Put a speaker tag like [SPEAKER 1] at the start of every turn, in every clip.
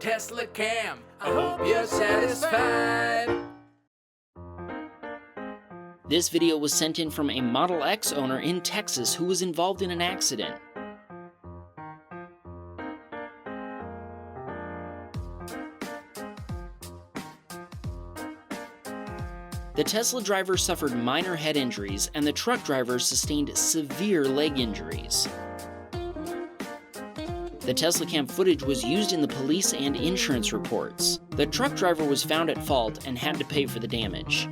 [SPEAKER 1] Teslacam. I hope you're satisfied.
[SPEAKER 2] This video was sent in from a Model X owner in Texas who was involved in an accident. The Tesla driver suffered minor head injuries, and the truck driver sustained severe leg injuries. The Teslacam footage was used in the police and insurance reports. The truck driver was found at fault and had to pay for the damage.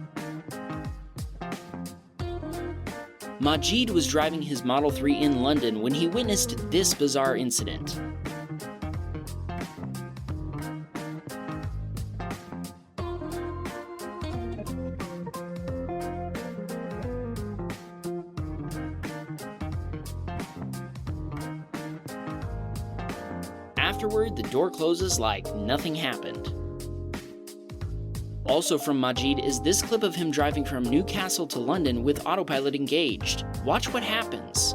[SPEAKER 2] Majid was driving his Model 3 in London when he witnessed this bizarre incident. Afterward, the door closes like nothing happened. Also from Majid is this clip of him driving from Newcastle to London with autopilot engaged. Watch what happens.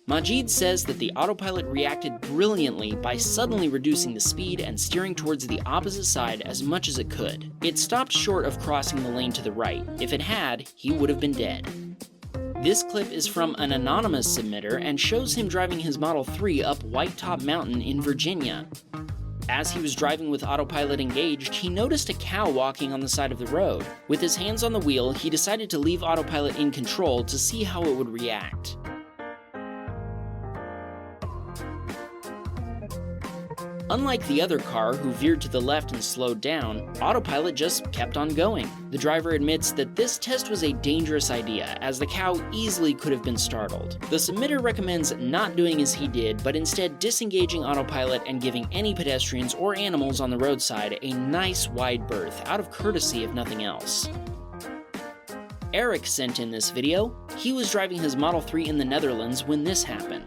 [SPEAKER 2] Majid says that the autopilot reacted brilliantly by suddenly reducing the speed and steering towards the opposite side as much as it could. It stopped short of crossing the lane to the right. If it had, he would have been dead. This clip is from an anonymous submitter and shows him driving his Model 3 up White Top Mountain in Virginia. As he was driving with autopilot engaged, he noticed a cow walking on the side of the road. With his hands on the wheel, he decided to leave autopilot in control to see how it would react. Unlike the other car, who veered to the left and slowed down, autopilot just kept on going. The driver admits that this test was a dangerous idea, as the cow easily could have been startled. The submitter recommends not doing as he did, but instead disengaging autopilot and giving any pedestrians or animals on the roadside a nice wide berth, out of courtesy if nothing else. Eric sent in this video. He was driving his Model 3 in the Netherlands when this happened.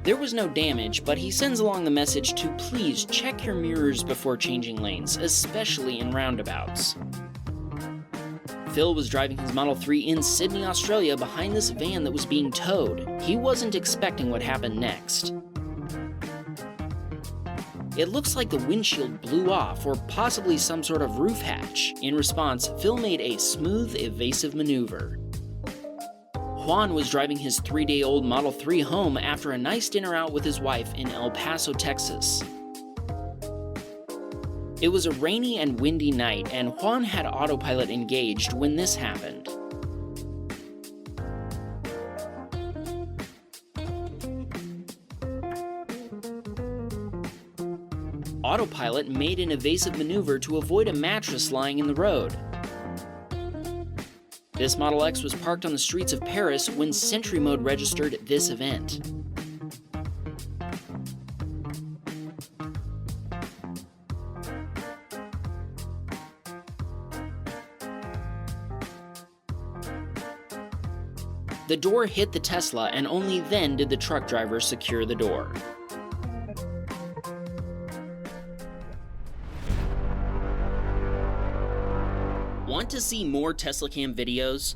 [SPEAKER 2] There was no damage, but he sends along the message to please check your mirrors before changing lanes, especially in roundabouts. Phil was driving his Model 3 in Sydney, Australia behind this van that was being towed. He wasn't expecting what happened next. It looks like the windshield blew off, or possibly some sort of roof hatch. In response, Phil made a smooth, evasive maneuver. Juan was driving his 3-day-old Model 3 home after a nice dinner out with his wife in El Paso, Texas. It was a rainy and windy night, and Juan had autopilot engaged when this happened. Autopilot made an evasive maneuver to avoid a mattress lying in the road. This Model X was parked on the streets of Paris when Sentry mode registered this event. The door hit the Tesla, and only then did the truck driver secure the door. Want to see more Teslacam videos?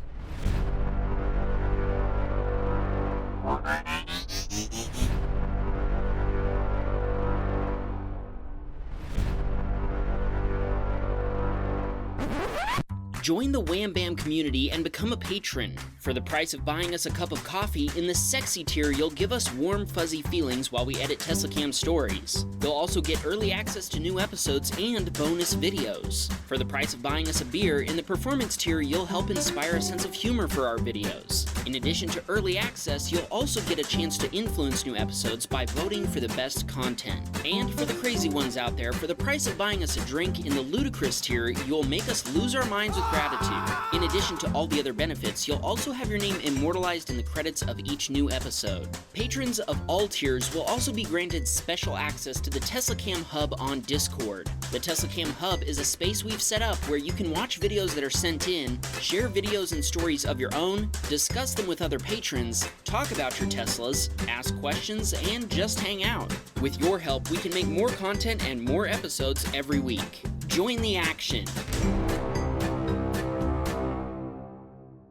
[SPEAKER 2] Join the Wham Bam community and become a patron. For the price of buying us a cup of coffee, in the sexy tier you'll give us warm fuzzy feelings while we edit Teslacam Stories. You'll also get early access to new episodes and bonus videos. For the price of buying us a beer, in the performance tier you'll help inspire a sense of humor for our videos. In addition to early access, you'll also get a chance to influence new episodes by voting for the best content. And for the crazy ones out there, for the price of buying us a drink in the ludicrous tier, you'll make us lose our minds with gratitude. In addition to all the other benefits, you'll also have your name immortalized in the credits of each new episode. Patrons of all tiers will also be granted special access to the Teslacam Hub on Discord. The Teslacam Hub is a space we've set up where you can watch videos that are sent in, share videos and stories of your own, discuss test them with other patrons, talk about your Teslas, ask questions, and just hang out. With your help, we can make more content and more episodes every week. Join the action.